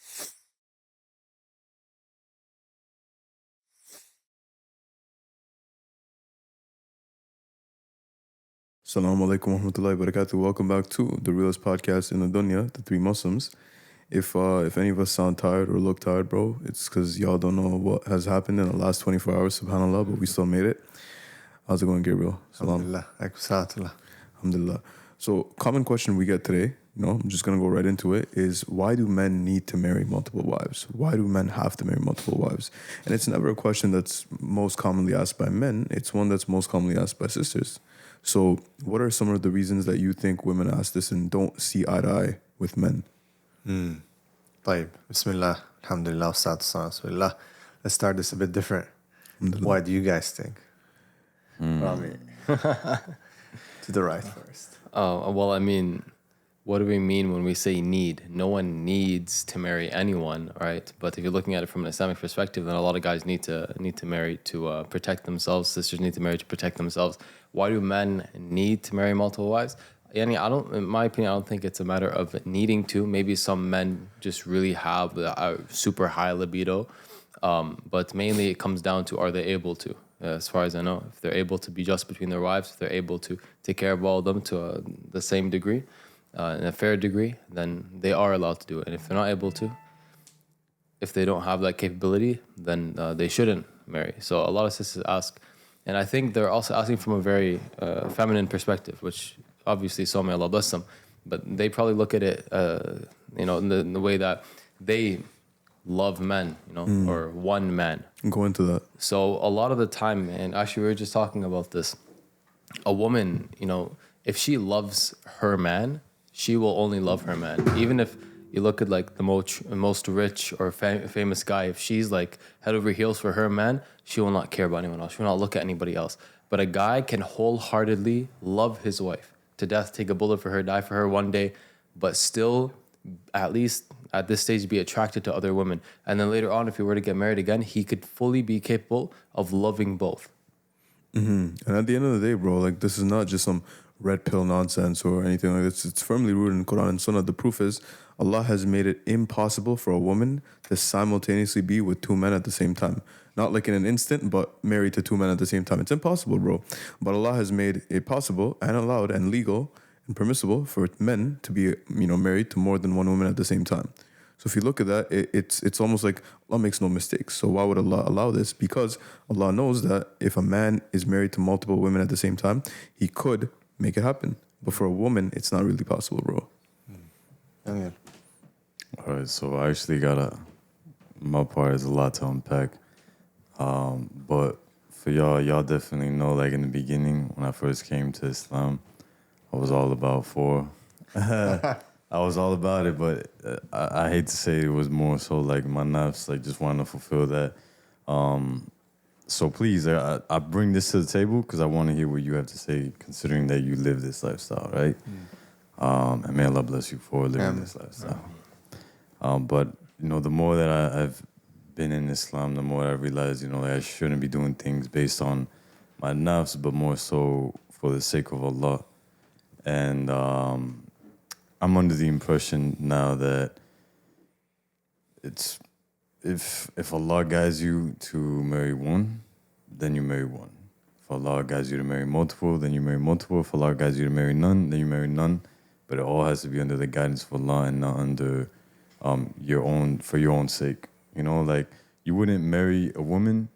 Assalamu alaikum wa rahmatullahi wa barakatuh. Welcome back to the realest podcast in the dunya, the Three Muslims. If any of us sound tired or look tired, bro, it's because y'all don't know what has happened in the last 24 hours, subhanAllah, but we still made it. How's it going, Gabriel? Salam. Alhamdulillah. Alhamdulillah. So, common question we get today, I'm just going to go right into it, is why do men need to marry multiple wives? Why do men have to marry multiple wives? And it's never a question that's most commonly asked by men. It's one that's most commonly asked by sisters. So, what are some of the reasons that you think women ask this and don't see eye to eye with men? طيب, Bismillah, Alhamdulillah, Wassalatu wassalamu ala Rasulillah. Let's start this a bit different. Why do you guys think? Rami. To the right first. Oh, well, I mean, what do we mean when we say need? No one needs to marry anyone, right? But if you're looking at it from an Islamic perspective, then a lot of guys need to marry to protect themselves. Sisters need to marry to protect themselves. Why do men need to marry multiple wives? In my opinion, I don't think it's a matter of needing to. Maybe some men just really have a super high libido, but mainly it comes down to, are they able to? As far as I know, if they're able to be just between their wives, if they're able to take care of all of them to the same degree, in a fair degree, then they are allowed to do it. And if they're not able to, if they don't have that capability, then they shouldn't marry. So a lot of sisters ask, and I think they're also asking from a very feminine perspective, which obviously, so may Allah bless them, but they probably look at it, in the way that they love men, or one man. Go into that. So a lot of the time, and actually we were just talking about this, a woman, if she loves her man, she will only love her man. Even if you look at like the most rich or famous guy, if she's like head over heels for her man, she will not care about anyone else. She will not look at anybody else. But a guy can wholeheartedly love his wife to death, take a bullet for her, die for her one day, but still, at least at this stage, be attracted to other women. And then later on, if he were to get married again, he could fully be capable of loving both. And at the end of the day, bro, like, this is not just some red pill nonsense or anything like this. It's firmly rooted in Quran and Sunnah. The proof is Allah has made it impossible for a woman to simultaneously be with two men at the same time. Not like in an instant, but married to two men at the same time. It's impossible, bro. But Allah has made it possible and allowed and legal and permissible for men to be, married to more than one woman at the same time. So if you look at that, it's almost like Allah makes no mistakes. So why would Allah allow this? Because Allah knows that if a man is married to multiple women at the same time, he could make it happen. But for a woman, it's not really possible, bro. Yeah. All right, so I actually my part is a lot to unpack. But for y'all definitely know, like in the beginning, when I first came to Islam, I was all about four. I was all about it, but I hate to say it was more so like my nufs, like just wanting to fulfill that. So please, I bring this to the table because I want to hear what you have to say, considering that you live this lifestyle, right? And may Allah bless you for living this lifestyle. But, the more that I've been in Islam, the more I realize, I shouldn't be doing things based on my nafs, but more so for the sake of Allah. And I'm under the impression now that it's if Allah guides you to marry one, then you marry one. If Allah guides you to marry multiple, then you marry multiple. If Allah guides you to marry none, then you marry none. But it all has to be under the guidance of Allah and not under for your own sake. Like you wouldn't marry a woman.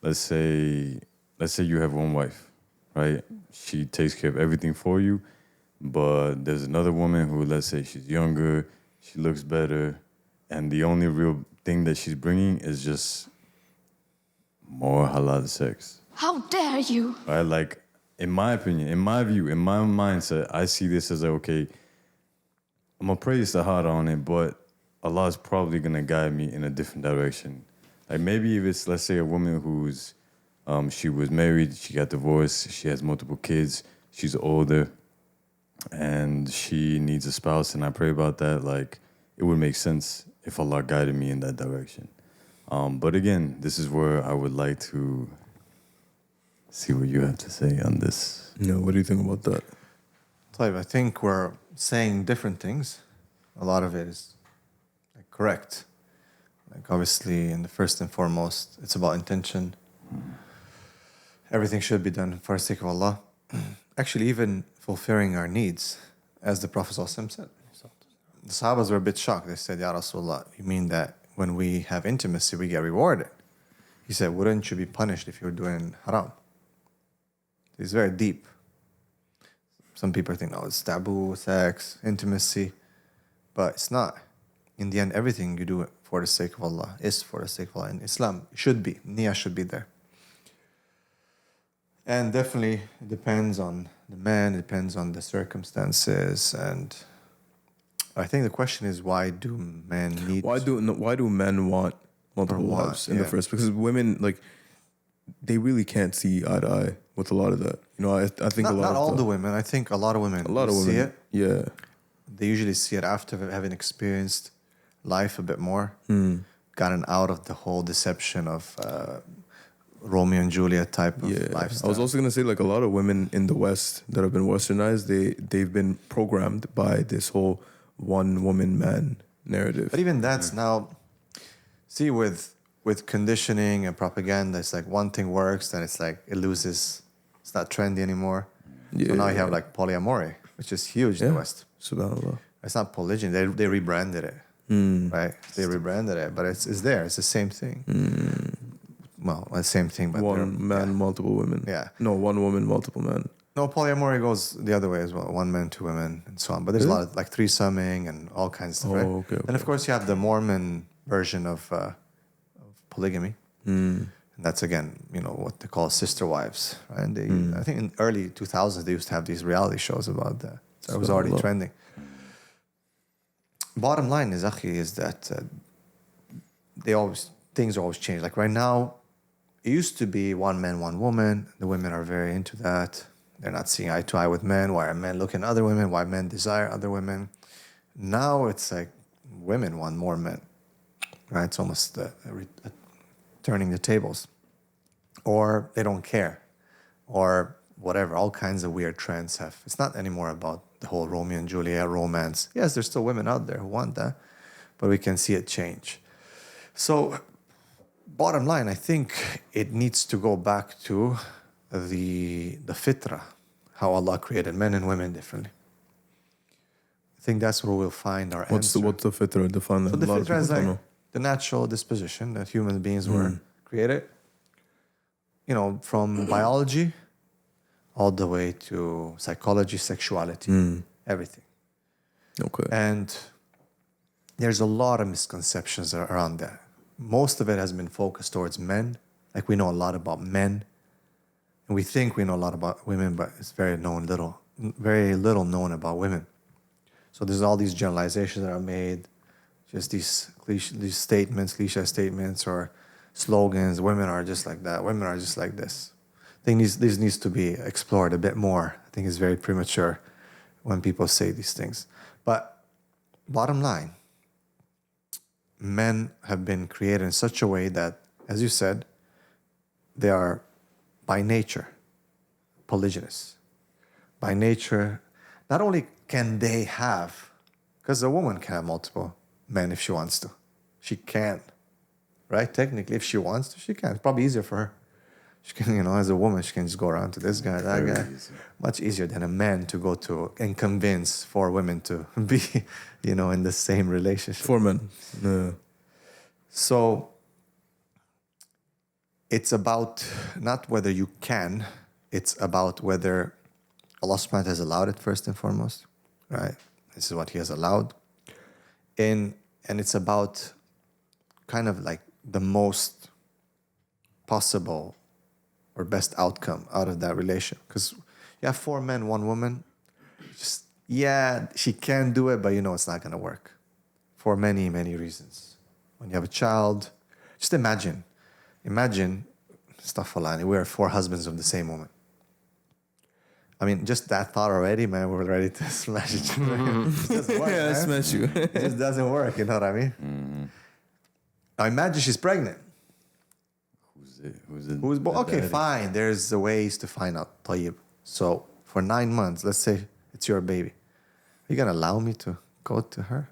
Let's say you have one wife, right? She takes care of everything for you. But there's another woman who, let's say she's younger, she looks better, and the only real thing that she's bringing is just more halal sex. How dare you? Right? Like, in my opinion, in my view, in my mindset, I see this as like, okay, I'm going to praise the heart on it, but Allah is probably going to guide me in a different direction. Like maybe if it's, let's say, a woman who's, she was married, she got divorced, she has multiple kids, she's older, and she needs a spouse, and I pray about that, like, it would make sense if Allah guided me in that direction. But again, this is where I would like to see what you have to say on this. What do you think about that? I think we're saying different things. A lot of it is correct. Like obviously, in the first and foremost, it's about intention. Everything should be done for the sake of Allah. Actually, even fulfilling our needs, as the Prophet ﷺ said. The Sahabas were a bit shocked. They said, Ya Rasulullah, you mean that when we have intimacy, we get rewarded? He said, wouldn't you be punished if you were doing haram? It's very deep. Some people think, no, it's taboo, sex, intimacy. But it's not. In the end, everything you do for the sake of Allah is for the sake of Allah. In Islam, it should be. Niyyah should be there. And definitely, it depends on the man, it depends on the circumstances. And I think the question is, why do men need... Why do men want multiple wives in the first? Because women, like, they really can't see eye to eye with a lot of that. You know, I think not all the women. I think a lot of women see it. Yeah. They usually see it after having experienced life a bit more, gotten out of the whole deception of Romeo and Juliet type of lifestyle. I was also gonna say, like, a lot of women in the West that have been westernized, they've been programmed by this whole one woman man narrative. But even that's now, see, with conditioning and propaganda, it's like one thing works, then it's like it loses. It's not trendy anymore. So now you have like polyamory, which is huge in the West. Subhanallah. It's not polygyny. They rebranded it, right? They rebranded it, but it's there. It's the same thing. Well, the same thing, but one man, multiple women. Yeah. No, one woman, multiple men. No, polyamory goes the other way as well. One man, two women, and so on. But there's a lot of like threesoming and all kinds of stuff, right? Okay. And of course, you have the Mormon version of polygamy. And that's, again, you know, what they call sister wives. Right? And they, I think in early 2000s, they used to have these reality shows about that. So it was already trending. Bottom line is, Akhi, is that things always change. Like right now, it used to be one man, one woman. The women are very into that. They're not seeing eye to eye with men. Why are men looking at other women? Why men desire other women? Now it's like women want more men. Right? It's almost turning the tables. Or they don't care. Or whatever. All kinds of weird trends have. It's not anymore about the whole Romeo and Juliet romance. Yes, there's still women out there who want that. But we can see it change. So, bottom line, I think it needs to go back to the Fitra, how Allah created men and women differently. I think that's where we'll find our answer. What's the Fitra? Define that. So the Fitra is like the natural disposition that human beings were created, you know, from biology all the way to psychology, sexuality, everything. Okay. And there's a lot of misconceptions around that. Most of it has been focused towards men. Like we know a lot about men. And we think we know a lot about women, but it's very little known about women. So there's all these generalizations that are made, just these cliche statements or slogans. Women are just like that. Women are just like this. I think this needs to be explored a bit more. I think it's very premature when people say these things. But bottom line, men have been created in such a way that, as you said, they are by nature polygynous. By nature, not only can they have, because a woman can have multiple men if she wants to. She can, right? Technically, if she wants to, she can. It's probably easier for her. She can, you know, as a woman, she can just go around to this guy, that guy. Easy. Much easier than a man to go to and convince 4 women to be, you know, in the same relationship. 4 men. Yeah. So it's about not whether you can, it's about whether Allah subhanahu wa ta'ala has allowed it first and foremost, right? This is what He has allowed. And it's about kind of like the most possible or best outcome out of that relation. Because you have 4 men, 1 woman. Just, yeah, she can do it, but you know it's not going to work for many, many reasons. When you have a child, just imagine, astaghfirullah, we are 4 husbands of the same woman. I mean, just that thought already, man, we're ready to smash each other. It doesn't work, Yeah, I man. smash you. It just doesn't work, you know what I mean? Now imagine she's pregnant. Who's Okay, fine. There's the ways to find out. طيب. So for 9 months, let's say it's your baby. Are you gonna allow me to go to her?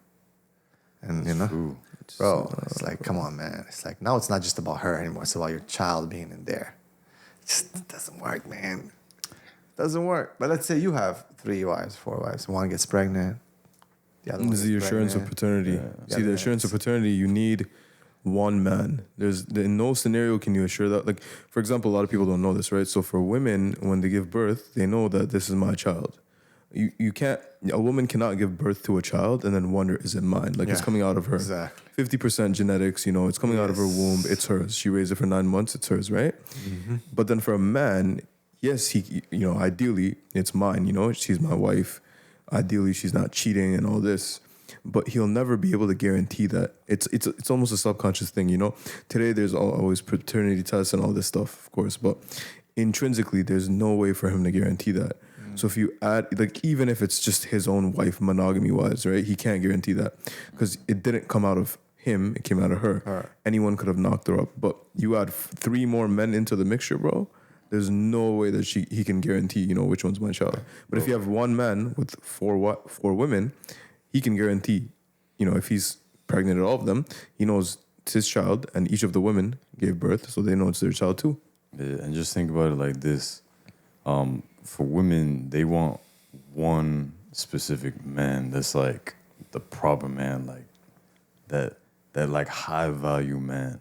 And you know, Bro, it's like, come on, man. It's like, now it's not just about her anymore. It's about your child being in there. It just doesn't work, man. Doesn't work. But let's say you have 3 wives, 4 wives. One gets pregnant. The other one This is the gets assurance of pregnant. paternity. See, the assurance of paternity, you need one man. In no scenario can you assure that. Like, for example, a lot of people don't know this, right? So for women, when they give birth, they know that this is my child. You can't, a woman cannot give birth to a child and then wonder, is it mine? Like, it's coming out of her. Exactly. 50% genetics, it's coming out of her womb. It's hers. She raised it for 9 months. It's hers, right? Mm-hmm. But then for a man, yes, he, ideally it's mine, she's my wife. Ideally, she's not cheating and all this. But he'll never be able to guarantee that. It's almost a subconscious thing, Today, there's always paternity tests and all this stuff, of course. But intrinsically, there's no way for him to guarantee that. So if you add, like, even if it's just his own wife, monogamy-wise, right? He can't guarantee that because it didn't come out of him. It came out of her. Right. Anyone could have knocked her up. But you add 3 more men into the mixture, bro. There's no way that he can guarantee, which one's my child. But if you have one man with 4 women, he can guarantee, if he's pregnant at all of them, he knows it's his child, and each of the women gave birth, so they know it's their child too. Yeah, and just think about it like this. For women, they want one specific man that's like the proper man, like that like high value man,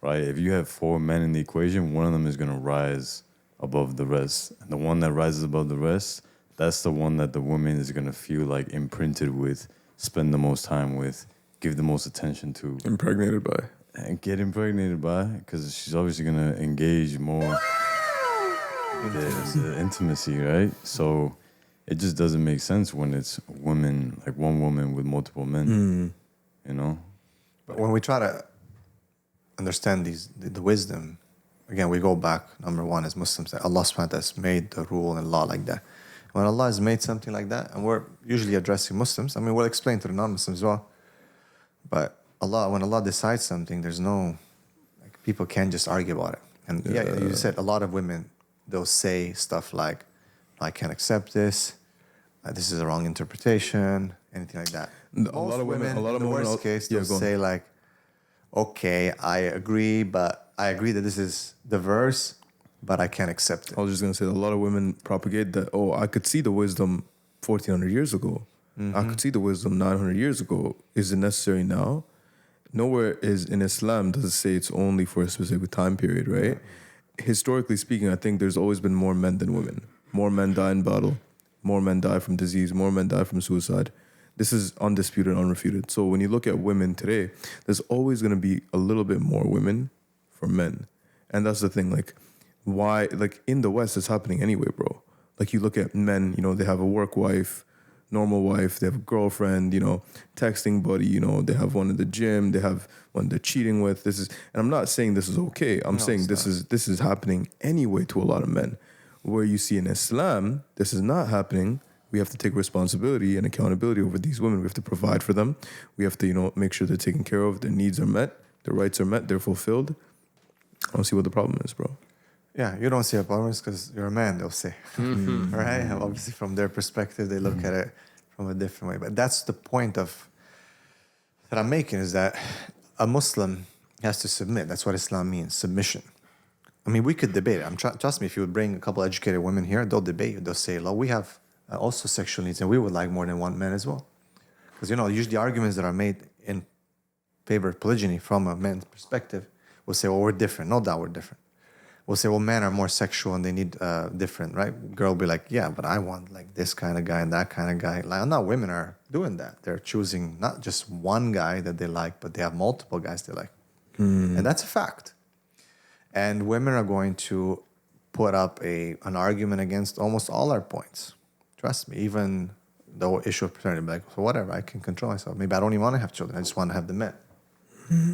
right? If you have 4 men in the equation, one of them is gonna rise above the rest, and the one that rises above the rest, that's the one that the woman is gonna feel like imprinted with, spend the most time with, give the most attention to, Impregnated by. and get impregnated by, because she's obviously gonna engage more. The intimacy, right? So it just doesn't make sense when it's women, like one woman with multiple men, But when we try to understand the wisdom, again, we go back, number one, as Muslims, that Allah subhanahu wa ta'ala has made the rule and law like that. When Allah has made something like that, and we're usually addressing Muslims, we'll explain to the non-Muslims as well, but when Allah decides something, there's no, people can't just argue about it. And you said a lot of women, they'll say stuff like, I can't accept this, this is a wrong interpretation, anything like that. A lot of women, in the worst case, they'll say like, okay, I agree that this is the verse, but I can't accept it. I was just going to say, a lot of women propagate that, I could see the wisdom 1,400 years ago. Mm-hmm. I could see the wisdom 900 years ago. Is it necessary now? Nowhere is in Islam does it say it's only for a specific time period, right? Historically speaking, I think there's always been more men than women. More men die in battle. More men die from disease. More men die from suicide. This is undisputed, unrefuted. So when you look at women today, there's always going to be a little bit more women for men. And that's the thing. Like, why? Like, in the West, it's happening anyway, bro. Like, you look at men, they have a work wife, normal wife, they have a girlfriend, texting buddy, they have one in the gym, they have one they're cheating with. And I'm not saying this is okay. I'm saying this is happening anyway to a lot of men. Where you see in Islam, this is not happening. We have to take responsibility and accountability over these women. We have to provide for them. We have to, make sure they're taken care of, their needs are met, their rights are met, they're fulfilled. I don't see what the problem is, bro. Yeah, you don't see a problem because you're a man, they'll say. Mm-hmm. Right? And obviously, from their perspective, they look at it from a different way. But that's the point that I'm making, is that a Muslim has to submit. That's what Islam means, submission. We could debate it. Trust me, if you would bring a couple educated women here, they'll debate you. They'll say, we have also sexual needs, and we would like more than one man as well. Because, usually arguments that are made in favor of polygyny from a man's perspective will say, we're different. No doubt we're different. We'll say, men are more sexual and they need different, right? Girl will be like, yeah, but I want like this kind of guy and that kind of guy. Like, not women are doing that. They're choosing not just one guy that they like, but they have multiple guys they like. And that's a fact. And women are going to put up an argument against almost all our points. Trust me, even the issue of paternity, like, so whatever, I can control myself. Maybe I don't even want to have children. I just want to have the men.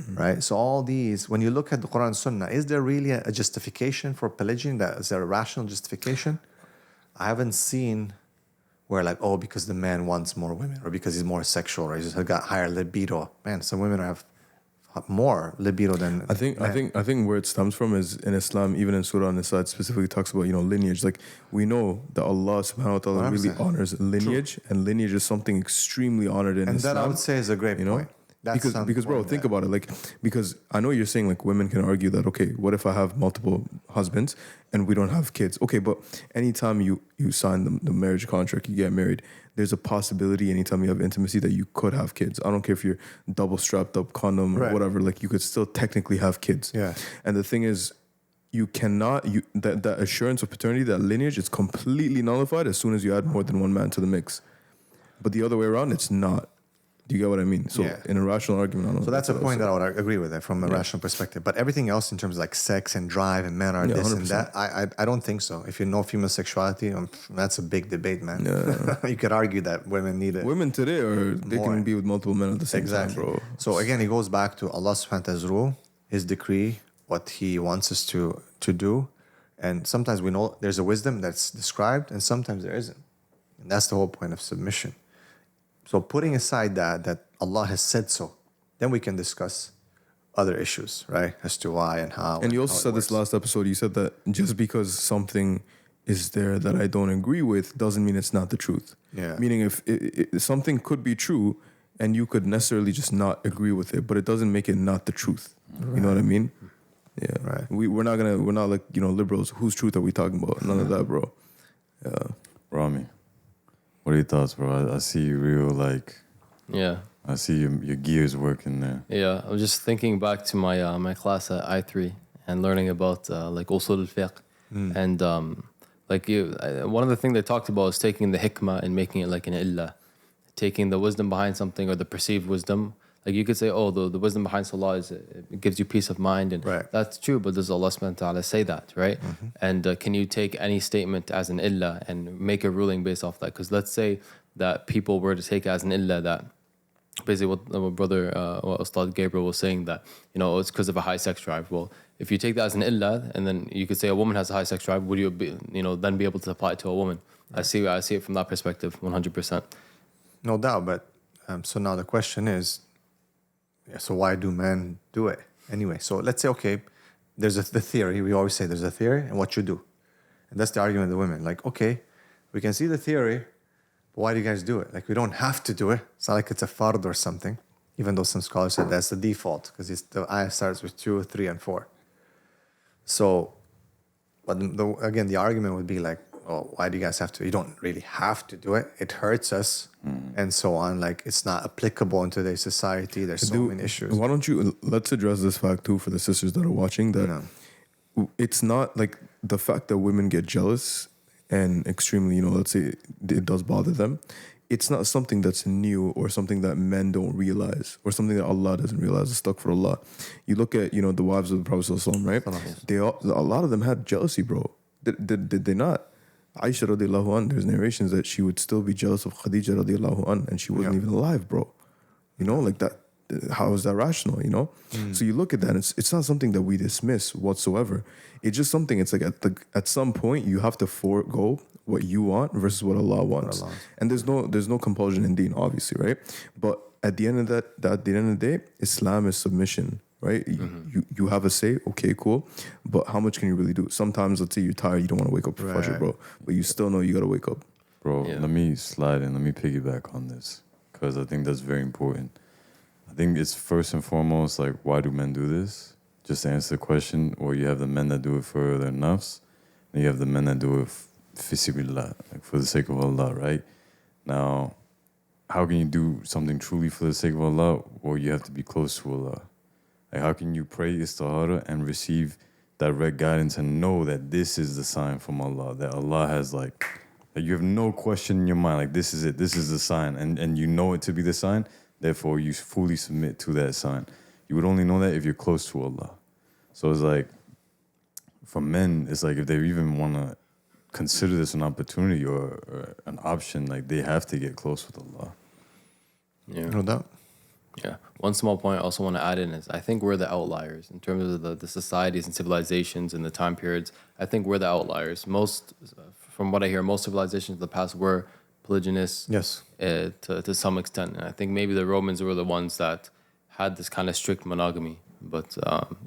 Right? So all these, when you look at the Quran and Sunnah, is there really a justification for polygyny? Is there a rational justification? I haven't seen where because the man wants more women, or because he's more sexual, or he's just got higher libido. Man, some women have more libido than I think where it stems from is in Islam, even in Surah An-Nisa, it specifically talks about lineage. Like, we know that Allah subhanahu wa ta'ala really honors lineage, and lineage is something extremely honored in Islam. And that, I would say, is a great point. Because bro, think about it. Like, because I know you're saying like women can argue that, okay, what if I have multiple husbands and we don't have kids? Okay, but anytime you sign the marriage contract, you get married, there's a possibility anytime you have intimacy that you could have kids. I don't care if you're double strapped up, condom or whatever, like you could still technically have kids. Yeah. And the thing is, you cannot, that assurance of paternity, that lineage, is completely nullified as soon as you add more than one man to the mix. But the other way around, it's not. Do you get what I mean? So in a rational argument, I don't know. So that's a point that I would agree with it from a rational perspective. But everything else in terms of like sex and drive and men are this 100%. And that, I don't think so. If you know female sexuality, that's a big debate, man. Yeah. You could argue that women need it. Women today they can be with multiple men at the same time, bro. So again, it goes back to Allah subhanahu wa ta'ala's rule, His decree, what He wants us to do. And sometimes we know there's a wisdom that's described and sometimes there isn't. And that's the whole point of submission. So putting aside that Allah has said so, then we can discuss other issues, right? As to why and how. And you also said this last episode, you said that just because something is there that I don't agree with doesn't mean it's not the truth. Yeah. Meaning if something could be true and you could necessarily just not agree with it, but it doesn't make it not the truth. Right. You know what I mean? Yeah. Right. We're not like, liberals. Whose truth are we talking about? None of that, bro. Yeah. Rami, what are your thoughts, bro? I see you real Yeah. I see your gears working there. Yeah, I was just thinking back to my my class at I3 and learning about like usul al-fiqh. And one of the things they talked about is taking the hikmah and making it like an illah, taking the wisdom behind something or the perceived wisdom. Like you could say, oh, the wisdom behind salah it gives you peace of mind, and that's true. But does Allah subhanahu wa ta'ala say that, right? Mm-hmm. And can you take any statement as an illah and make a ruling based off that? Because let's say that people were to take as an illah that basically what brother Ustad Gabriel was saying, that it's because of a high sex drive. Well, if you take that as an illah, and then you could say a woman has a high sex drive, would you then be able to apply it to a woman? Right. I see it from that perspective, 100%. No doubt, but so now the question is, so why do men do it anyway? So let's say, okay, there's the theory. We always say there's a theory and what you do, and that's the argument of the women. Like, okay, we can see the theory. Why do you guys do it? Like, we don't have to do it. It's not like it's a fard or something, even though some scholars said that's the default because the ayah starts with 2, 3, and 4. So, but again, the argument would be like, oh, why do you guys have to? You don't really have to do it. It hurts us and so on. Like, it's not applicable in today's society. There's so many issues. Why don't let's address this fact too for the sisters that are watching, that it's not like the fact that women get jealous and extremely, let's say it does bother them. It's not something that's new or something that men don't realize or something that Allah doesn't realize. It's stuck for Allah. You look at, the wives of the Prophet ﷺ, right? A lot of them had jealousy, bro. Did they not? Aisha radiallahu anh, there's narrations that she would still be jealous of Khadija radiallahu anh, and she wasn't even alive, bro. Like that. How is that rational, So you look at that, and it's not something that we dismiss whatsoever. It's just something, it's like at some point you have to forego what you want versus what Allah wants. And there's no compulsion in deen, obviously, right? But at the end of the day, Islam is submission, right? You have a say, okay, cool. But how much can you really do? Sometimes, let's say you're tired, you don't want to wake up for Fajr, bro. But you still know you got to wake up. Bro, let me slide in. Let me piggyback on this because I think that's very important. I think it's first and foremost, like, why do men do this? Just to answer the question, or you have the men that do it for their nafs, and you have the men that do it fisibillah, like for the sake of Allah, right? Now, how can you do something truly for the sake of Allah, or you have to be close to Allah? Like, how can you pray istihara and receive direct guidance and know that this is the sign from Allah, that Allah has like you have no question in your mind, like this is it, this is the sign, and you know it to be the sign. Therefore, you fully submit to that sign. You would only know that if you're close to Allah. So it's like, for men, it's like if they even want to consider this an opportunity or an option, like they have to get close with Allah. Yeah. No doubt. Yeah. One small point I also want to add in is I think we're the outliers in terms of the societies and civilizations and the time periods. I think we're the outliers. From what I hear, most civilizations of the past were polygynous, yes, to some extent. And I think maybe the Romans were the ones that had this kind of strict monogamy. But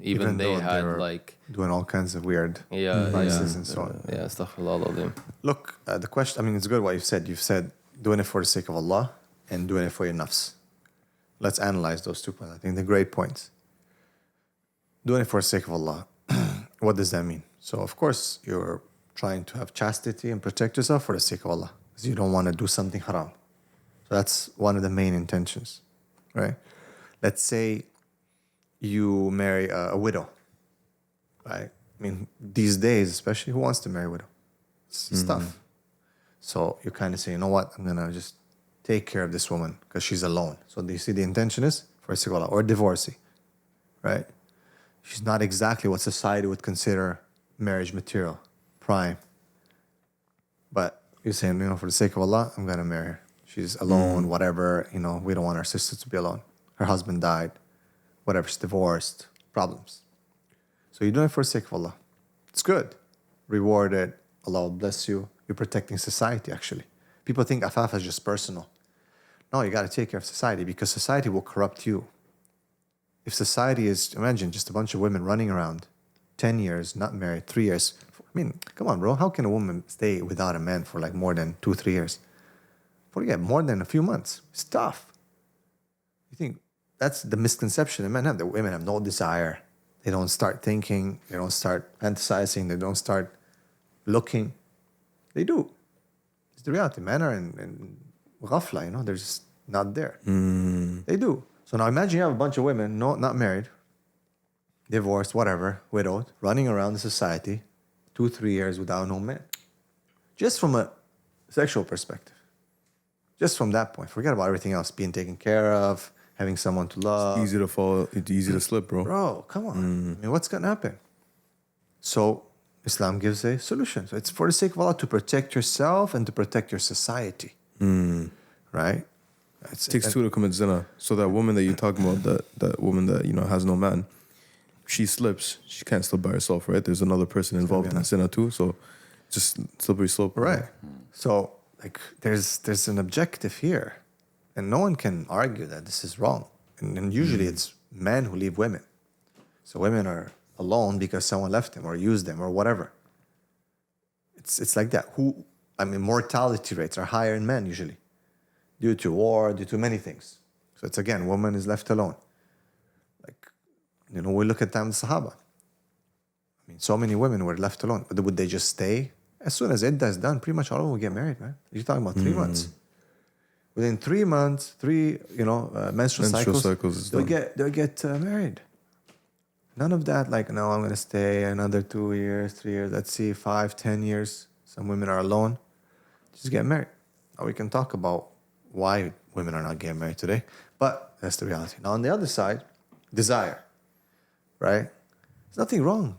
even they had like doing all kinds of weird vices and so on. Yeah, astaghfirullah. Look, the question, it's good what you've said. You've said doing it for the sake of Allah and doing it for your nafs. let's analyze those 2 points. I think they're great points. Doing it for the sake of Allah. What does that mean? So, of course, you're trying to have chastity and protect yourself for the sake of Allah, because you don't want to do something haram. So that's one of the main intentions, right? Let's say you marry a widow, right? I mean, these days, especially, who wants to marry a widow? It's tough. So you kind of say, you know what? I'm going to just take care of this woman because she's alone. So do you see the intention is for a sake of Allah, or divorcee, right? She's not exactly what society would consider marriage material, prime. But you're saying, for the sake of Allah, I'm going to marry her. She's alone, whatever, we don't want our sister to be alone. Her husband died, whatever, she's divorced, problems. So you're doing it for the sake of Allah. It's good. Rewarded, Allah will bless you. You're protecting society, actually. People think afaf is just personal. No, you got to take care of society, because society will corrupt you. If society is, imagine just a bunch of women running around, 10 years, not married, 3 years. I mean, come on, bro. How can a woman stay without a man for like more than 2-3 years? Forget, more than a few months. It's tough. You think that's the misconception that men have. The women have no desire. They don't start thinking. They don't start fantasizing. They don't start looking. They do. It's the reality. Men are in ghafla, they're just not there. They do. So now imagine you have a bunch of women, not married, divorced, whatever, widowed, running around the society 2-3 years without no man. Just from a sexual perspective. Just from that point. Forget about everything else. Being taken care of, having someone to love. It's easy to fall. It's easy to slip, bro. Bro, come on. I mean, what's going to happen? So Islam gives a solution. So it's for the sake of Allah to protect yourself and to protect your society. Right? It takes two to commit zina. So that woman that you're talking about, that woman that, has no man, she slips. She can't slip by herself, right? There's another person involved in zina too. So just slippery slope. Right. So there's an objective here. And no one can argue that this is wrong. And usually it's men who leave women. So women are alone because someone left them or used them or whatever. It's like that. Mortality rates are higher in men usually. Due to war, due to many things. So it's again, woman is left alone. We look at time the Sahaba. So many women were left alone. But would they just stay? As soon as Iddah is done, pretty much all of them will get married, man. You're talking about 3 months. Within 3 months, menstrual cycles they'll get married. None of that, no, I'm going to stay another 2 years, 3 years, let's see, 5, 10 years. Some women are alone. Just get married. Now we can talk about why women are not getting married today, but that's the reality. Now, on the other side, desire, right? There's nothing wrong.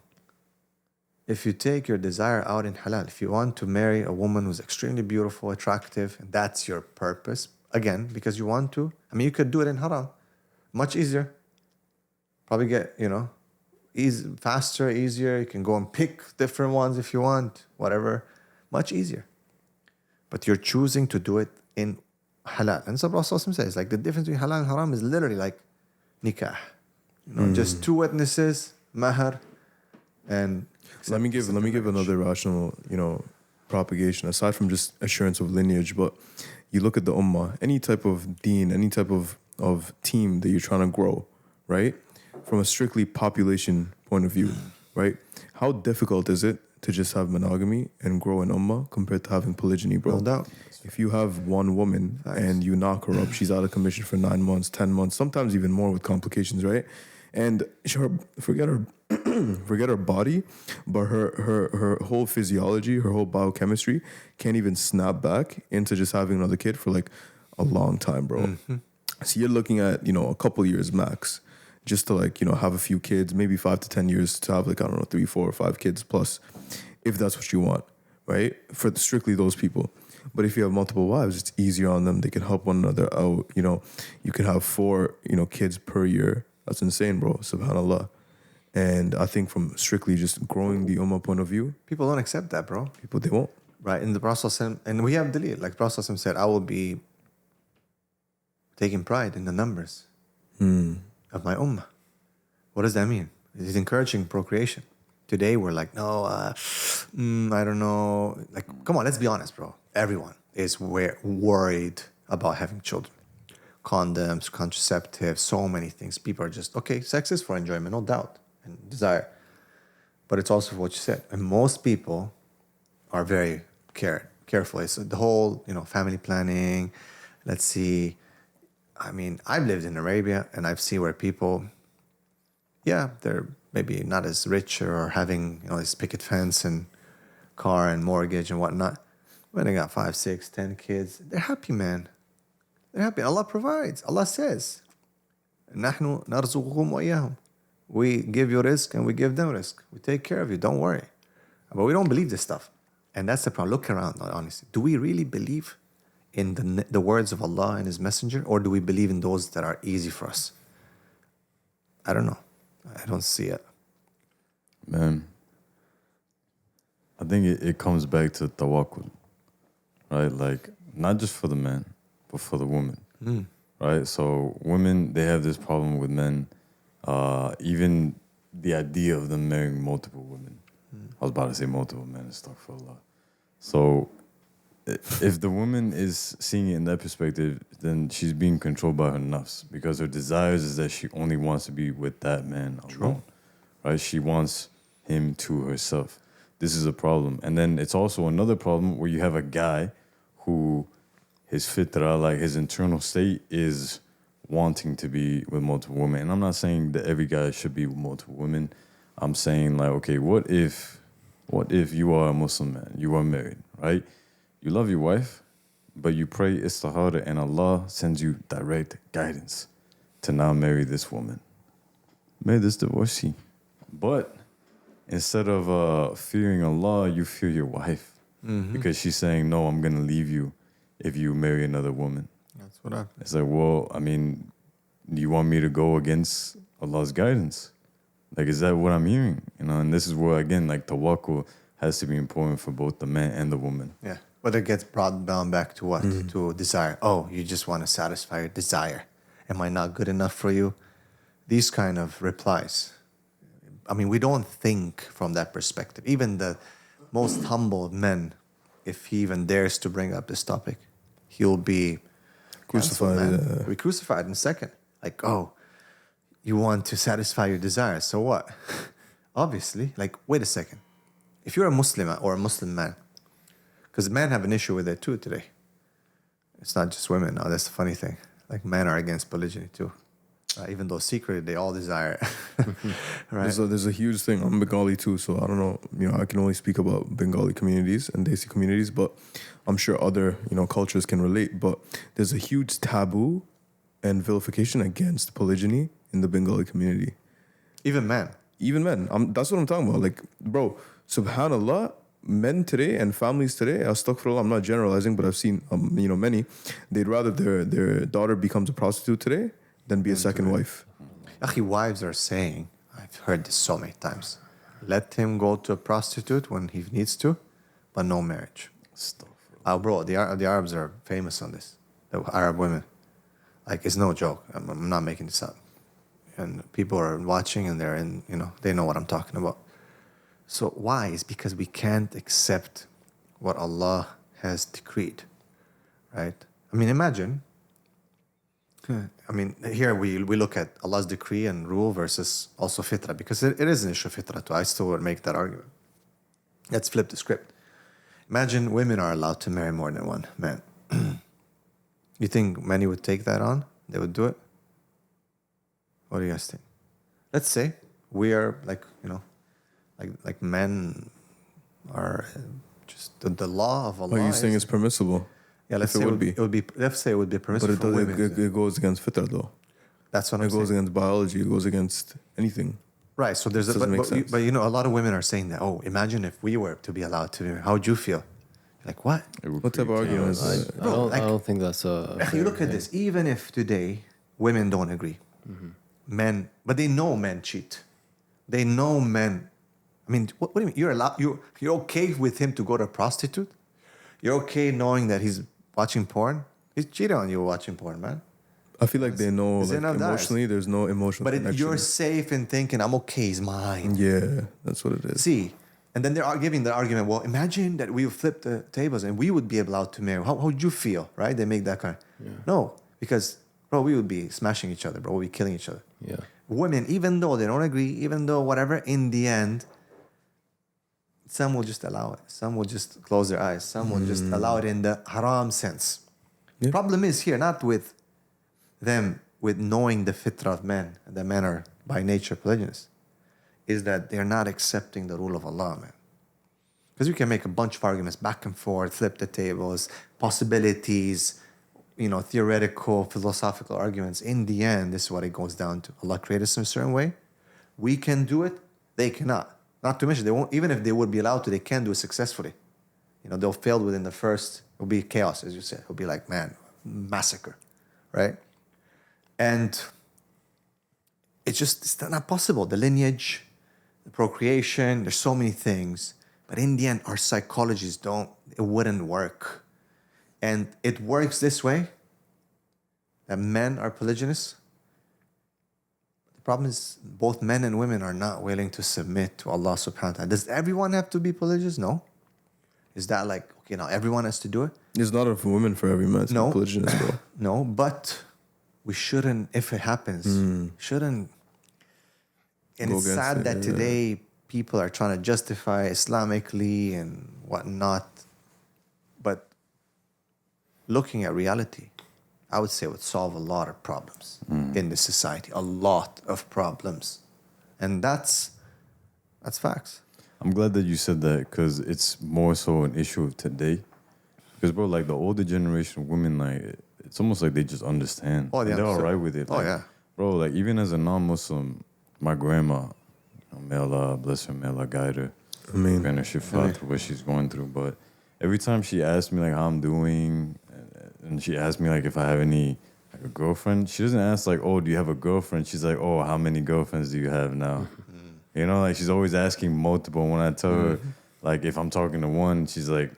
If you take your desire out in halal, if you want to marry a woman who's extremely beautiful, attractive, and that's your purpose, again, because you want to, you could do it in haram. Much easier. Probably get, faster, easier. You can go and pick different ones if you want, whatever. Much easier. But you're choosing to do it in halal. And so Prophet says, the difference between halal and haram is literally like nikah. Just 2 witnesses, mahar, and... Let me give another rational, propagation, aside from just assurance of lineage, but you look at the ummah, any type of deen, any type of team that you're trying to grow, right? From a strictly population point of view, right? How difficult is it to just have monogamy and grow an ummah compared to having polygyny, bro? No doubt. If you have one woman and you knock her up, she's out of commission for 9 months, 10 months, sometimes even more with complications, right? And forget her body, but her whole physiology, her whole biochemistry can't even snap back into just having another kid for a long time, bro. So you're looking at, a couple years max just to have a few kids, maybe 5 to 10 years to have 3, 4, or 5 kids plus, if that's what you want, right? For strictly those people. But if you have multiple wives, it's easier on them. They can help one another out. You can have 4, kids per year. That's insane, bro. Subhanallah. And I think from strictly just growing the ummah point of view, people don't accept that, bro. They won't. Right. In the Prophet, and we have dalil. Like Prophet said, I will be taking pride in the numbers of my ummah. What does that mean? It's encouraging procreation. Today we're no, I don't know. Come on, let's be honest, bro. Everyone is worried about having children. condoms, contraceptives, so many things. People are just, okay, sex is for enjoyment, no doubt, and desire. But it's also what you said. And most people are very careful. It's the whole, family planning. Let's see. I mean, I've lived in Arabia, and I've seen where people, they're maybe not as rich or having, this picket fence and car and mortgage and whatnot. When they got 5, 6, 10 kids, they're happy, man. They're happy. Allah provides. Allah says, نحن نرزقهم وإياهم. We give you risk and we give them risk. We take care of you. Don't worry. But we don't believe this stuff. And that's the problem. Look around, honestly. Do we really believe in the words of Allah and His Messenger, or do we believe in those that are easy for us? I don't know. I don't see it. Man, I think it comes back to tawakkul, right? Like, not just for the man, but for the woman, right? So women, they have this problem with men, even the idea of them marrying multiple women. I was about to say multiple men and stuff for Allah. So if the woman is seeing it in that perspective, then she's being controlled by her nufs, because her desires is that she only wants to be with that man alone, right? She wants him to herself. This is a problem. And then it's also another problem where you have a guy who his fitra, like his internal state, is wanting to be with multiple women. And I'm not saying that every guy should be with multiple women. I'm saying, like, okay, what if you are a Muslim man, you are married, right? You love your wife, but you pray istihara and Allah sends you direct guidance to now marry this woman. Marry this divorcee. But instead of fearing Allah, you fear your wife, because she's saying, no, I'm going to leave you if you marry another woman. That's what I... It's like, well, I mean, do you want me to go against Allah's guidance? Like, is that what I'm hearing? And this is where, again, like, tawakkul has to be important for both the man and the woman. Yeah. But it gets brought down back to what? To desire. Oh, you just want to satisfy your desire. Am I not good enough for you? These kind of replies. I mean, we don't think from that perspective. Even the most humble man, if he even dares to bring up this topic, he'll be Crucified. He'll be crucified in a second. Like, oh, you want to satisfy your desires. So what? Obviously, like, wait a second. If you're a Muslim or a Muslim man, because men have an issue with it too today. It's not just women. No, that's the funny thing. Like, men are against polygyny too. Even though secretly they all desire it. Right? There's a huge thing. I'm Bengali too, so I don't know. I can only speak about Bengali communities and Desi communities, but I'm sure other cultures can relate. But there's a huge taboo and vilification against polygyny in the Bengali community. Even men. That's what I'm talking about. Like, bro, subhanallah, men today and families today, astaghfirullah, I'm not generalizing, but I've seen many, they'd rather their daughter becomes a prostitute today than be a second wife. Akhi, wives are saying, I've heard this so many times, let him go to a prostitute when he needs to, but no marriage. Bro, the Arabs are famous on this. The Arab women. Like, it's no joke. I'm not making this up. And people are watching and they're in, they know what I'm talking about. So why? It's because we can't accept what Allah has decreed, right? I mean, imagine. I mean, here we look at Allah's decree and rule versus also fitra, because it is an issue of fitra too. I still would make that argument. Let's flip the script. Imagine women are allowed to marry more than one man. You think many would take that on? They would do it? What do you guys think? Let's say we are like men are just the law of Allah. Are you saying it's permissible? Yeah, let's say it would be. Let's say it would be permissible for women. It goes against fitra though. That's what I'm saying. It goes against biology. It goes against anything. Right. So there's but a lot of women are saying that. Oh, imagine if we were to be allowed to. How would you feel? Like what? What type of argument is that? I don't think that's a. You look at this. Even if today women don't agree, men, but they know men cheat. They know men. I mean, what do you mean? You're okay with him to go to a prostitute? You're okay knowing that he's watching porn? He's cheating on you watching porn, man. I feel like they know, like, emotionally, there's no emotional connection. You're safe in thinking, I'm okay, he's mine. Yeah, that's what it is. See, and then they're giving the argument, well, imagine that we flip the tables and we would be allowed to marry. How would you feel, right? They make that kind. Yeah. No, because, bro, we would be smashing each other, bro. We'd be killing each other. Yeah. Women, even though they don't agree, even though whatever, in the end, some will just allow it. Some will just close their eyes. Some will just allow it in the haram sense. Yeah. Problem is here, not with them, with knowing the fitra of men, that men are by nature polygynous, is that they're not accepting the rule of Allah, man. Because you can make a bunch of arguments back and forth, flip the tables, possibilities, theoretical, philosophical arguments. In the end, this is what it goes down to. Allah created us in a certain way. We can do it. They cannot. Not to mention, they won't, even if they would be allowed to, they can't do it successfully. They'll fail within the first, it'll be chaos, as you said. It'll be like, man, massacre, right? And it's not possible. The lineage, the procreation, there's so many things. But in the end, our psychologies it wouldn't work. And it works this way, that men are polygynous. The problem is both men and women are not willing to submit to Allah subhanahu wa ta'ala. Does everyone have to be polygynous? No. Is that like, okay, now everyone has to do it? It's not for women for every man. It's No. polygynous, bro. No, but we shouldn't, if it happens, shouldn't. And Go it's against sad it, that yeah. today people are trying to justify Islamically and whatnot. But looking at reality, I would say it would solve a lot of problems in this society. A lot of problems. And that's facts. I'm glad that you said that because it's more so an issue of today. Because, bro, like the older generation of women, like, it's almost like they just understand. Oh, they They're all understand. right with it. Oh, Like, yeah. Bro, like, even as a non-Muslim, my grandma, may Allah bless her, may Allah guide her. Ameen. Grant her shifa through what she's going through. But every time she asks me, like, how I'm doing, and she asks me, like, if I have any, like, a girlfriend, she doesn't ask, like, oh, do you have a girlfriend? She's like, oh, how many girlfriends do you have now? Like, she's always asking multiple. When I tell her, like, if I'm talking to one, she's like,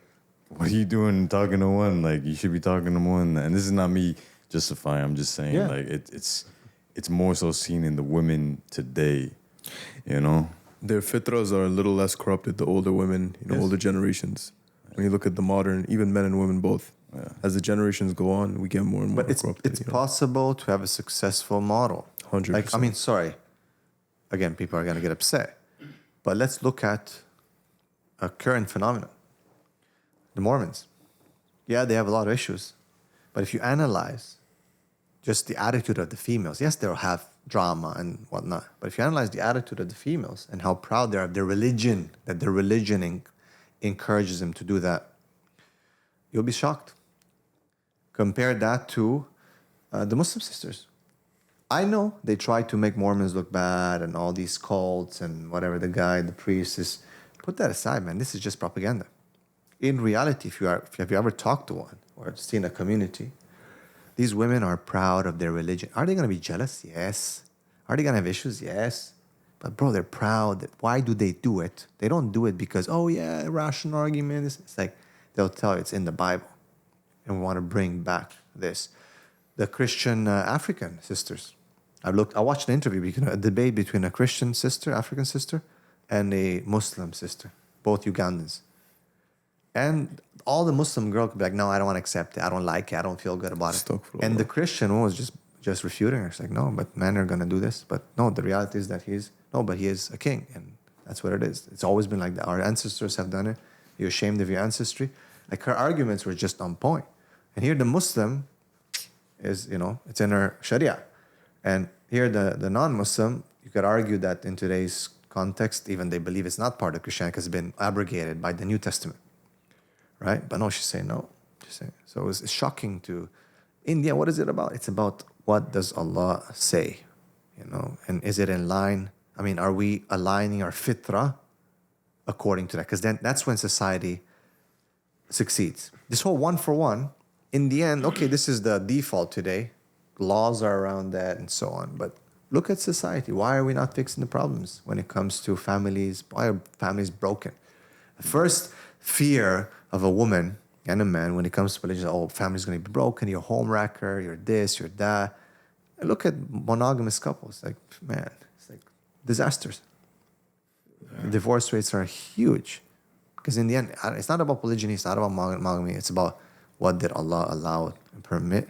what are you doing talking to one? Like, you should be talking to one. And this is not me justifying. I'm just saying, Yeah. like, it's more so seen in the women today, Their fitras are a little less corrupted, the older women, Yes. older generations. When you look at the modern, even men and women both, as the generations go on, we get more and more But it's corrupted. possible to have a successful model. 100%. Like, I mean, sorry. Again, people are going to get upset. But let's look at a current phenomenon. The Mormons. Yeah, they have a lot of issues. But if you analyze just the attitude of the females, yes, they'll have drama and whatnot. But if you analyze the attitude of the females and how proud they are of their religion, that their religion encourages them to do that, you'll be shocked. Compare that to the Muslim sisters. I know they try to make Mormons look bad and all these cults and whatever the priest is. Put that aside, man. This is just propaganda. In reality, if you ever talked to one or seen a community, these women are proud of their religion. Are they going to be jealous? Yes. Are they going to have issues? Yes. But bro, they're proud. Why do they do it? They don't do it because, oh yeah, rational argument. It's like they'll tell you it's in the Bible. And we want to bring back this. The Christian African sisters. I watched an interview, a debate between a Christian sister, African sister, and a Muslim sister, both Ugandans. And all the Muslim girl could be like, no, I don't want to accept it. I don't like it. I don't feel good about it. And the Christian one was just refuting her. She's like, no, but men are going to do this. But no, the reality is that he is a king. And that's what it is. It's always been like that. Our ancestors have done it. You're ashamed of your ancestry. Like, her arguments were just on point. And here the Muslim is, it's in her Sharia. And here the non-Muslim, you could argue that in today's context, even they believe it's not part of Christianity because it's been abrogated by the New Testament. Right? But no, she's saying no. So it's shocking to India. What is it about? It's about what does Allah say? And is it in line? I mean, are we aligning our fitra according to that? Because then that's when society succeeds. This whole one for one, in the end, okay, this is the default today. Laws are around that and so on. But look at society. Why are we not fixing the problems when it comes to families? Why are families broken? The first fear of a woman and a man when it comes to religion, oh, family's going to be broken, you're a home wrecker, you're this, you're that. And look at monogamous couples. Like, man, it's like disasters. The divorce rates are huge. Because in the end, it's not about polygyny, it's not about monogamy, it's about what did Allah allow and permit.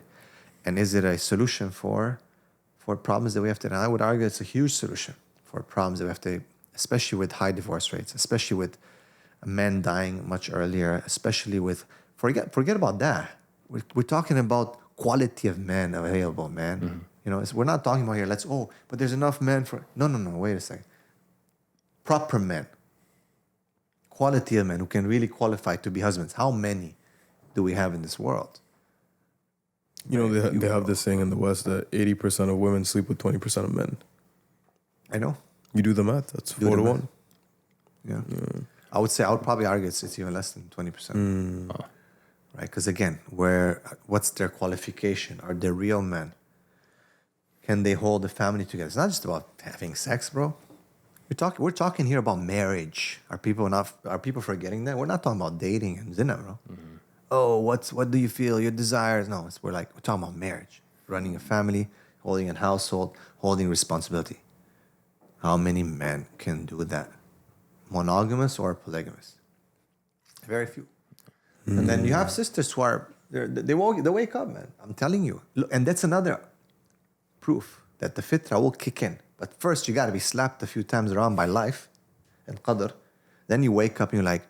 And is it a solution for problems that we have to? And I would argue it's a huge solution for problems that we have to, especially with high divorce rates, especially with men dying much earlier, especially with, forget about that. We're talking about quality of men available, man. Mm-hmm. You know, we're not talking about here, but there's enough men for, no, wait a second. Proper men, quality of men who can really qualify to be husbands. How many do we have in this world? You know, they have this saying in the West that 80% of women sleep with 20% of men. I know. You do the math, that's 4 to 1. Yeah. I would probably argue it's even less than 20%. Right? Because again, what's their qualification? Are they real men? Can they hold the family together? It's not just about having sex, bro. We're talking here about marriage. Are people forgetting that? We're not talking about dating and zina, bro. Mm-hmm. Oh, what do you feel? Your desires? No, we're talking about marriage, running a family, holding a household, holding responsibility. How many men can do that? Monogamous or polygamous? Very few. And then you have sisters who are they wake up, man. I'm telling you. Look, and that's another proof that the fitra will kick in. But first, you got to be slapped a few times around by life and qadr. Then you wake up and you're like,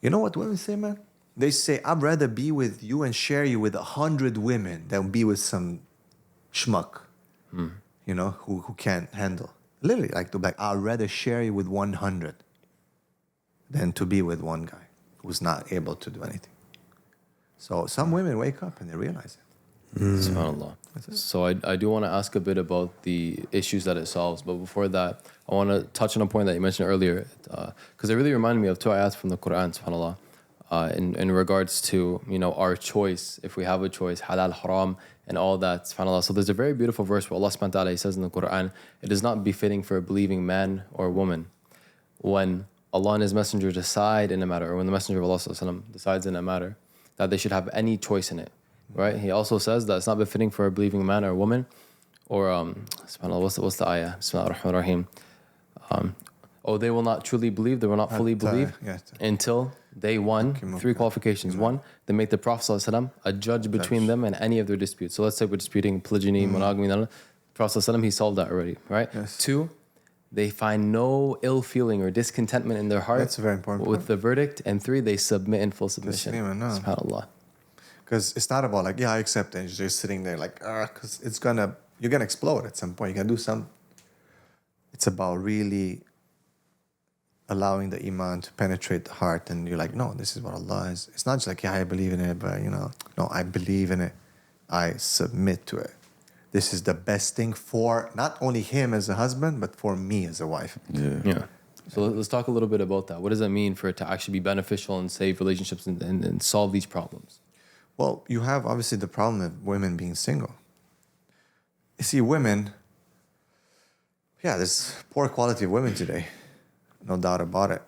you know what women say, man? They say, I'd rather be with you and share you with 100 women than be with some schmuck, you know, who can't handle. Literally, I'd rather share you with 100 than to be with one guy who's not able to do anything. So some women wake up and they realize it. SubhanAllah. So I do want to ask a bit about the issues that it solves. But before that, I want to touch on a point that you mentioned earlier. Because it really reminded me of two ayats from the Quran, SubhanAllah. In regards to, you know, our choice, if we have a choice, halal, haram, and all that, subhanAllah. So there's a very beautiful verse where Allah subhanahu wa ta'ala, He says in the Quran, it is not befitting for a believing man or woman when Allah and His Messenger decide in a matter, or when the Messenger of Allah sallallahu alaihi wasallam decides in a matter, that they should have any choice in it, right? He also says that it's not befitting for a believing man or woman, or, subhanAllah, what's the ayah? Bismillah ar-Rahman ar-Rahim. They will not truly believe, they will not fully believe until they won 3 qualifications. 1, they make the Prophet ﷺ a judge between them and any of their disputes. So let's say we're disputing polygyny, monogamy, the Prophet ﷺ, he solved that already, right? Yes. 2, they find no ill feeling or discontentment in their heart. That's a very important with point. the verdict. And 3, they submit in full submission. SubhanAllah. Because it's not about I accept it. You're just sitting there because you're gonna explode at some point. You gotta do something. It's about really allowing the iman to penetrate the heart, and you're like, no, this is what Allah is. It's not just I believe in it, but no, I believe in it. I submit to it. This is the best thing for not only him as a husband, but for me as a wife. Yeah. So let's talk a little bit about that. What does that mean for it to actually be beneficial and save relationships and solve these problems? Well, you have obviously the problem of women being single. You see, women, there's poor quality of women today. No doubt about it.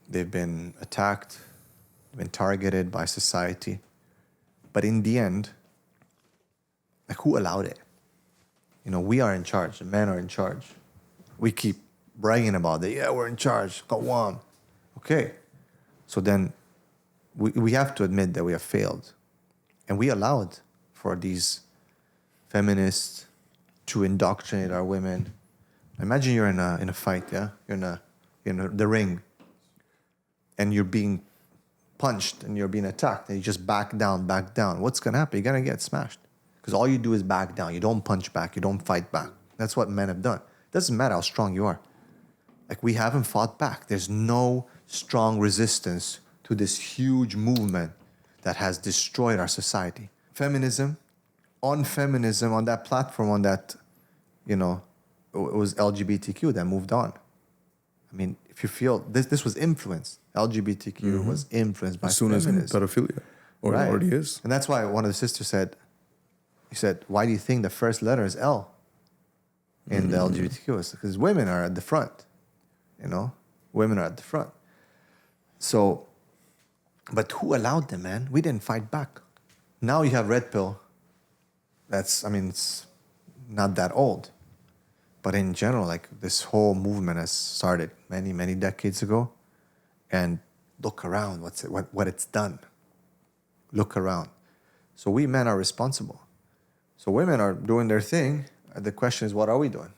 They've been attacked, been targeted by society. But in the end, who allowed it? We are in charge. The men are in charge. We keep bragging about it. Yeah, we're in charge. Qawwam. Okay. So then we have to admit that we have failed. And we allowed for these feminists to indoctrinate our women. Imagine you're in a fight, yeah? You're in the ring, and you're being punched and you're being attacked, and you just back down. What's gonna happen? You're gonna get smashed. Because all you do is back down. You don't punch back. You don't fight back. That's what men have done. It doesn't matter how strong you are. We haven't fought back. There's no strong resistance to this huge movement that has destroyed our society. Feminism, on that platform, on that, it was LGBTQ that moved on. I mean, if you feel this was influenced, LGBTQ was influenced by feminism. As in pedophilia, or it already is. And that's why one of the sisters said, why do you think the first letter is L in the LGBTQ? It's because women are at the front, women are at the front. So, but who allowed them, man? We didn't fight back. Now you have red pill. It's not that old. But in general, this whole movement has started many, many decades ago. And look around what it's done. Look around. So we men are responsible. So women are doing their thing. The question is, what are we doing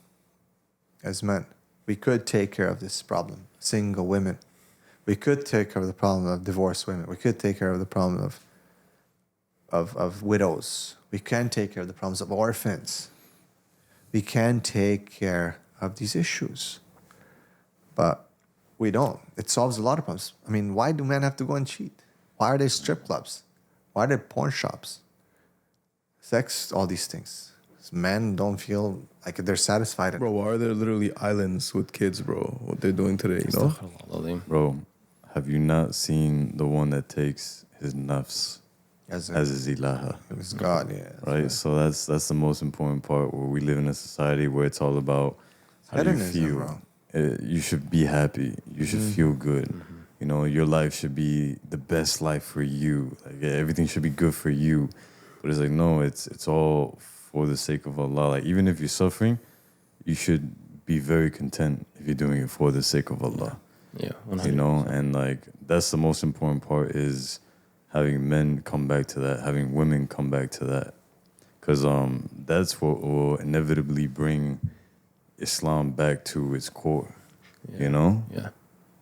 as men? We could take care of this problem. Single women. We could take care of the problem of divorced women. We could take care of the problem of widows. We can take care of the problems of orphans. We can take care of these issues. But we don't. It solves a lot of problems. I mean, why do men have to go and cheat? Why are there strip clubs? Why are there porn shops? Sex, all these things. Men don't feel like they're satisfied. Bro, why are there literally islands with kids, bro? What they're doing today, you know? Bro, have you not seen the one that takes his nufs As his ilaha? It's God, yeah. Right? So that's the most important part, where we live in a society where it's all about how do you Hedonism, feel. bro. You should be happy. You should feel good. You know, your life should be the best life for you. Like everything should be good for you. But it's like, no, it's all for the sake of Allah. Like even if you're suffering, you should be very content if you're doing it for the sake of Allah. Yeah, 100%. You know, and like that's the most important part, is having men come back to that, having women come back to that, because that's what will inevitably bring Islam back to its core. Yeah. You know, Yeah.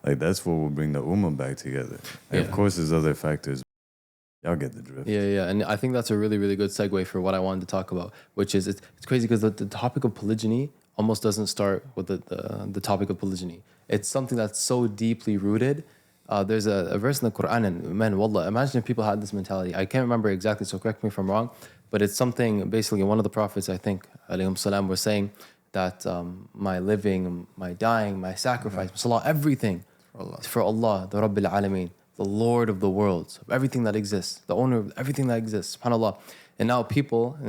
like that's what will bring the ummah back together. And of Yeah. course, there's other factors. Y'all get the drift. Yeah, and I think that's a really, really good segue for what I wanted to talk about, which is it's crazy because the topic of polygyny almost doesn't start with the topic of polygyny. It's something that's so deeply rooted. There's a verse in the Quran, and man, wallah, imagine if people had this mentality. I can't remember exactly, so correct me if I'm wrong, but it's something, basically one of the prophets, I think, alayhim salam, was saying that my living, my dying, my sacrifice, salah, everything is for Allah, the Rabbil Alameen, the Lord of the worlds, of everything that exists, the owner of everything that exists, subhanAllah. And now people, you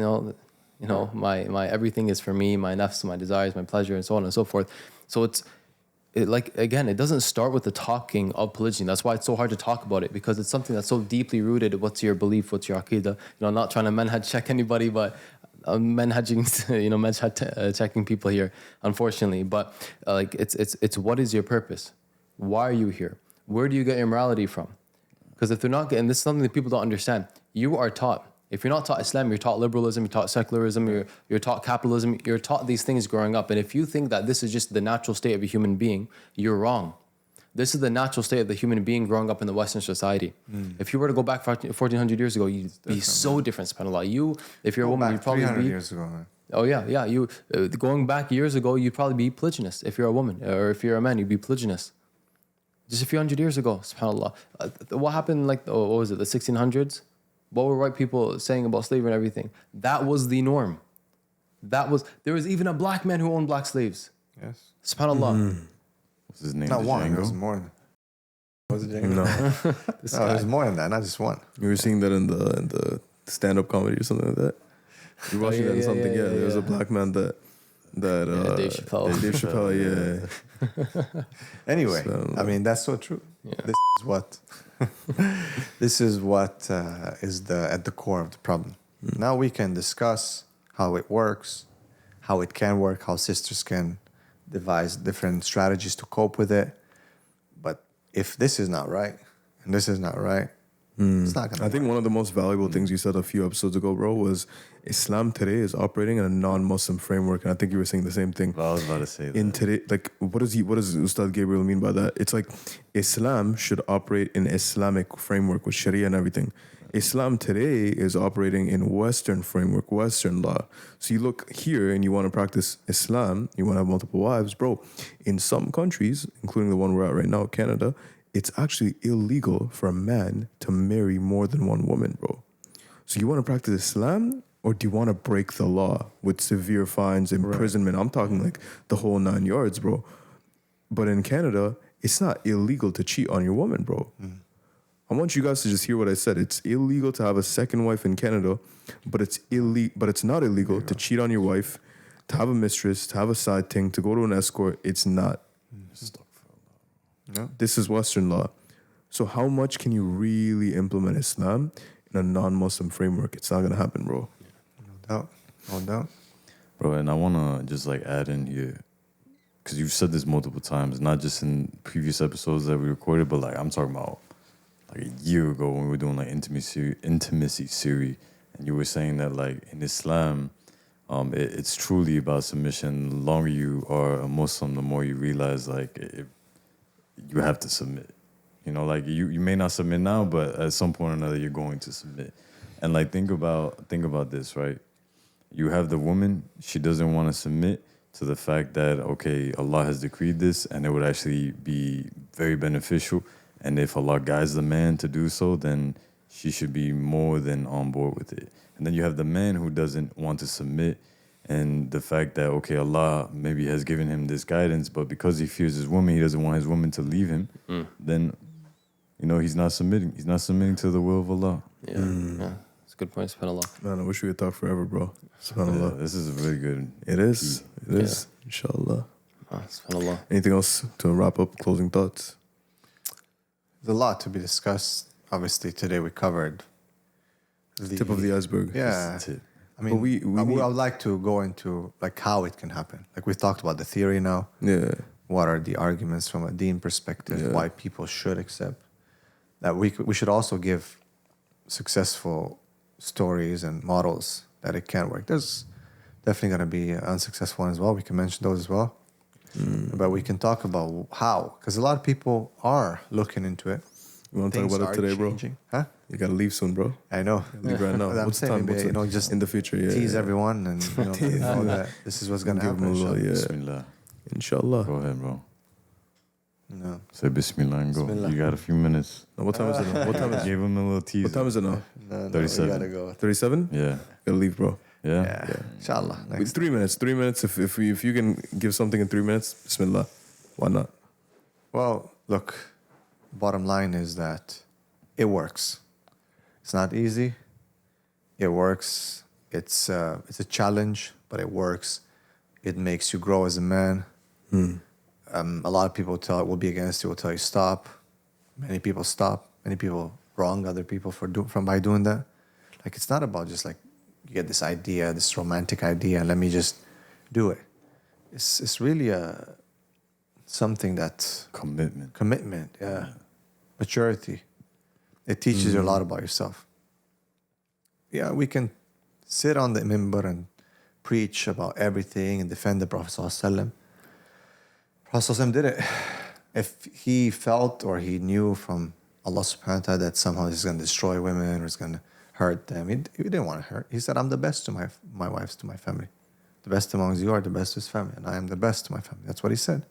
know, my everything is for me, my nafs, my desires, my pleasure, and so on and so forth. So it doesn't start with the talking of polygyny. That's why it's so hard to talk about it, because it's something that's so deeply rooted. What's your belief? What's your aqidah? You know, I'm not trying to manhaj check anybody, but checking people here, unfortunately. But it's what is your purpose? Why are you here? Where do you get your morality from? Because if they're not getting, this is something that people don't understand. You are taught. If you're not taught Islam, you're taught liberalism, you're taught secularism, you're taught capitalism, you're taught these things growing up. And if you think that this is just the natural state of a human being, you're wrong. This is the natural state of the human being growing up in the Western society. If you were to go back 1,400 years ago, you'd be so different, subhanAllah. If you're a woman, you'd probably 300 be... years ago, man. Oh, yeah. You going back years ago, you'd probably be polygynist. If you're a woman, or if you're a man, you'd be polygynist. Just a few hundred years ago, subhanAllah. What happened, the 1600s? What were white people saying about slavery and everything? That was the norm. There was even a black man who owned black slaves. Yes. SubhanAllah. What's his name? Not one. It Django? was more than Was it Django? No. No, it was more than that. Not just one. You were seeing that in the stand-up comedy or something like that? You're watching that in something, yeah. There was a black man that Dave Chappelle. Dave Chappelle, yeah. Anyway, So- I mean, that's so true. Yeah. This is what is at the core of the problem. Now we can discuss how it works, how it can work, how sisters can devise different strategies to cope with it. But if this is not right, and this is not right, it's not going to I think one of the most valuable things you said a few episodes ago, bro, was Islam today is operating in a non-Muslim framework. And I think you were saying the same thing. Well, I was about to say that. In today, what does Ustad Gabriel mean by that? It's like Islam should operate in Islamic framework with Sharia and everything. Islam today is operating in Western framework, Western law. So you look here and you want to practice Islam, you want to have multiple wives, bro. In some countries, including the one we're at right now, Canada, it's actually illegal for a man to marry more than one woman, bro. So you want to practice Islam, or do you want to break the law with severe fines, imprisonment? I'm talking like the whole 9 yards, bro. But in Canada, it's not illegal to cheat on your woman, bro. I want you guys to just hear what I said. It's illegal to have a second wife in Canada, but it's not illegal to cheat on your wife, to have a mistress, to have a side thing, to go to an escort. It's not. No. This is Western law. So how much can you really implement Islam in a non-Muslim framework? It's not going to happen, bro. No doubt. Bro, and I want to just add in here, because you've said this multiple times, not just in previous episodes that we recorded, but I'm talking about a year ago when we were doing intimacy series and you were saying that like in Islam, it's truly about submission. The longer you are a Muslim, the more you realize like you have to submit. You know, like you may not submit now, but at some point or another, you're going to submit. And like think about this, right? You have the woman; she doesn't want to submit to the fact that okay, Allah has decreed this, and it would actually be very beneficial. And if Allah guides the man to do so, then she should be more than on board with it. And then you have the man who doesn't want to submit, and the fact that okay, Allah maybe has given him this guidance, but because he fears his woman, he doesn't want his woman to leave him. Then, you know, he's not submitting. He's not submitting to the will of Allah. Yeah, it's a good point. SubhanAllah. Man, I wish we could talk forever, bro. SubhanAllah. Yeah, this is a really good. It is. It is. Inshallah. SubhanAllah. Anything else to wrap up? Closing thoughts? There's a lot to be discussed. Obviously, today we covered the Tip of the iceberg. Yeah. Tip. I mean, But I would like to go into like how it can happen. Like we've talked about the theory now. Yeah. What are the arguments from a deen perspective? Why people should accept that we should also give successful stories and models that it can work. There's definitely going to be unsuccessful ones as well. We can mention those as well. But we can talk about how, because a lot of people are looking into it. You want to talk Things about it are today, changing. Huh? You got to leave soon, bro. I know. Leave right now. But I'm What's the saying, time? maybe, What's just in the future? Yeah. tease yeah. everyone and know that this is what's going to Give them a happen. little, inshallah. yeah. Bismillah. Inshallah. Go ahead, bro. No. Say Bismillah and go. Bismillah. You got a few minutes. Now, what time is it now? What time is it? Gave him a little teaser. What time is it now? No, 37. we gotta go. 37? Yeah. Gotta leave, bro. Yeah. Yeah. Inshallah. With Next. 3 minutes. 3 minutes. If you can give something in 3 minutes, Bismillah. Why not? Well, look, bottom line is that it works. It's not easy. It works. It's a challenge, but it works. It makes you grow as a man. A lot of people will be against you, will tell you stop. Many people stop. Many people wrong other people by doing that. Like, it's not about just like you get this idea, this romantic idea, and let me just do it. It's really something that commitment, yeah, maturity. It teaches you a lot about yourself. Yeah, we can sit on the minbar and preach about everything and defend the Prophet ﷺ. Prophet ﷺ did it. If he felt or he knew from Allah subhanahu wa ta'ala that somehow he's going to destroy women or he's going to hurt them, he didn't want to hurt. He said, I'm the best to my wives, to my family. The best amongst you are the best to his family, and I am the best to my family. That's what he said.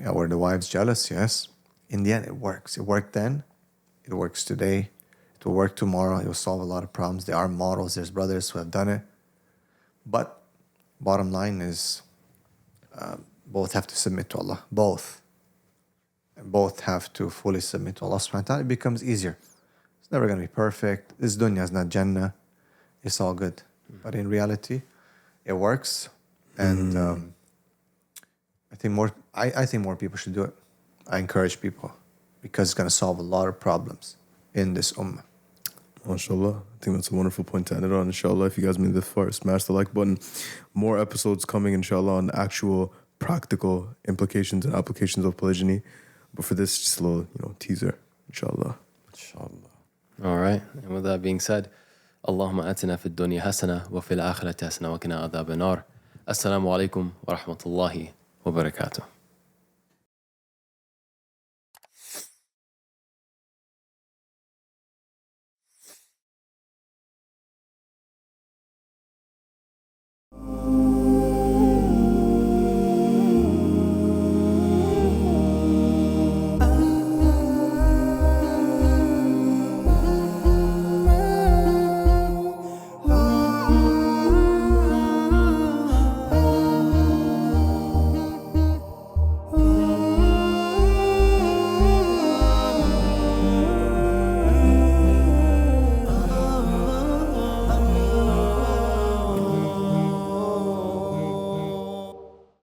Yeah, were the wives jealous? Yes. In the end, it works. It worked then. It works today. It will work tomorrow. It will solve a lot of problems. There are models. There's brothers who have done it. But bottom line is both have to submit to Allah. Both. And both have to fully submit to Allah subhanahu wa ta'ala. It becomes easier. It's never going to be perfect. This dunya is not Jannah. It's all good. But in reality, it works. And I think more people should do it. I encourage people because it's going to solve a lot of problems in this ummah. MashaAllah. I think that's a wonderful point to end it on. Inshallah, if you guys made it this far, smash the like button. More episodes coming, inshallah, on actual practical implications and applications of polygyny. But for this, just a little, teaser. Inshallah. Inshallah. All right. And with that being said, Allahumma atina fid dunya hasana wa fil akhirati hasana wa qina adhaban nar. Assalamu alaikum wa rahmatullahi wa barakatuh.